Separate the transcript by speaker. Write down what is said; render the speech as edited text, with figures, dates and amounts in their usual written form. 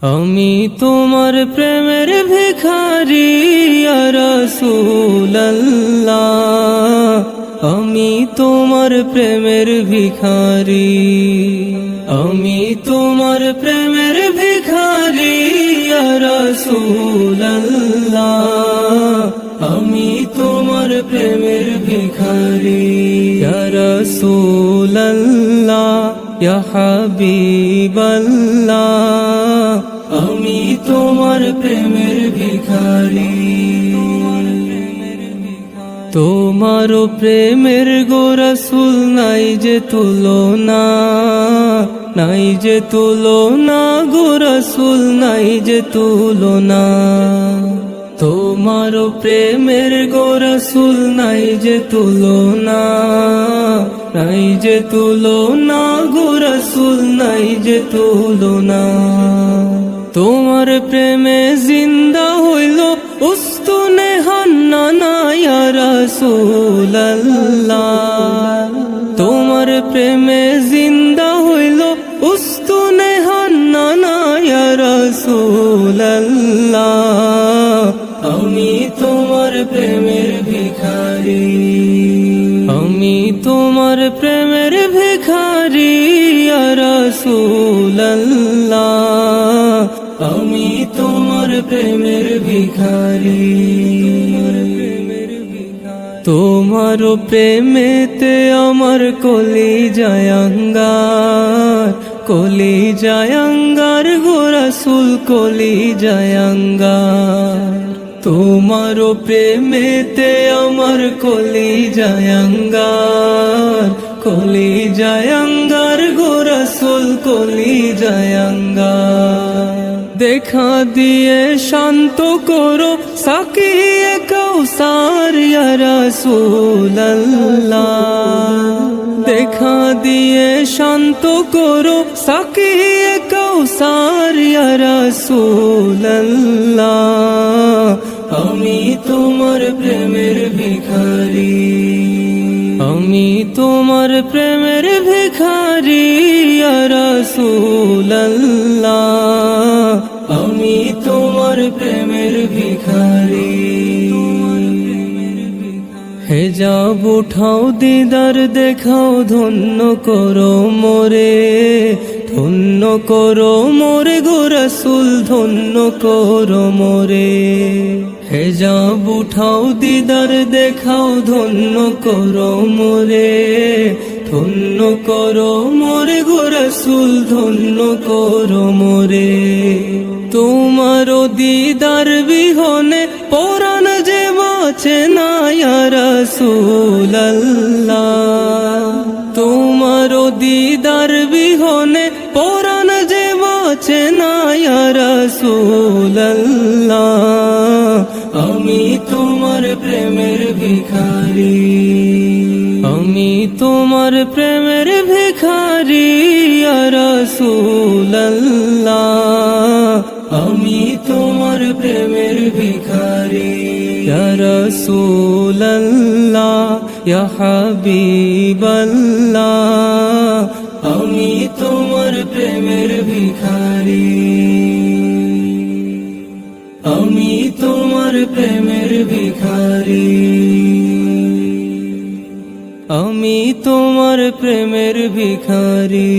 Speaker 1: আমি তোমার প্রেমের ভিখারি ইয়া রাসূলুল্লাহ, আমি তোমার প্রেমের ভিখারি, আমি তোমার প্রেমের ভিখারি ইয়া রাসূলুল্লাহ, আমি তোমার প্রেমের ভিখারি ইয়া রাসূলুল্লাহ ইয়া হাবিবাল্লাহ, আমি তোমার প্রেমের ভিখারি। তোমার প্রেমের গো রাসূল নাই যে তুলনা, নাই যে তুলনা গো রাসূল নাই যে তুলনা। তোমার প্রেমের গো রাসূল নাই যে তুলনা, নাই যে তুলনা গো রাসূল নাই যে তুলনা। তোমার প্রেমে জিন্দা হইল উস্তুনে হান্নানা ইয়া রাসূলুল্লাহ, তোমার প্রেমে জিন্দা হইল উস্তুনে হান্নানা ইয়া রাসূলুল্লাহ, আমি তোমার প্রেমের ভিখারি, আমি তোমার প্রেমের ভিখারি ইয়া রাসূলুল্লাহ, আমি তোমার প্রেমের ভিখারি। তোমার প্রেমেতে আমার কলিজায় আঙ্গার, কলিজায় আঙ্গার গো রাসূল কলিজায় আঙ্গার। তোমার প্রেমেতে আমার কলিজায় আঙ্গার, কলিজায় আঙ্গার গো রাসূল কলিজায় আঙ্গার। দেখা দিয়ে শান্ত করো সাকিয়ে কাউসার ইয়া রাসূলুল্লাহ, দেখা দিয়ে শান্ত করো সাকিয়ে কাউসার ইয়া রাসূলুল্লাহ, আমি তোমার প্রেমের ভিখারি, আমি তোমার প্রেমের ভিখারি ইয়া রাসূলুল্লাহ, আমি তোমার প্রেমের ভিখারি। হেজাব উঠাও দিদার দেখাও ধন্য করো মোরে, ধন্য করো মোরে গো রাসূল ধন্য করো মোরে। হেজাব উঠাও দিদার দেখাও ধন্য করো মোরে, ধন্য করো মোরে গো রাসূল ধন্য করো মোরে। তোমার দিদার বিহনে পরাণ যে বাঁচে না ইয়া রাসূলুল্লাহ, তোমার দিদার বিহনে পরাণ যে বাঁচে না ইয়া রাসূলুল্লাহ, আমি তোমার প্রেমের ভিখারি, আমি তোমার প্রেমের ভিখারি ইয়া রাসূলুল্লাহ, আমি তোমার প্রেমের ভিখারি ইয়া রাসূলুল্লাহ ইয়া হাবিবাল্লাহ, আমি তোমার প্রেমের ভিখারি, আমি তোমার প্রেমের ভিখারি, আমি তোমার প্রেমের ভিখারি।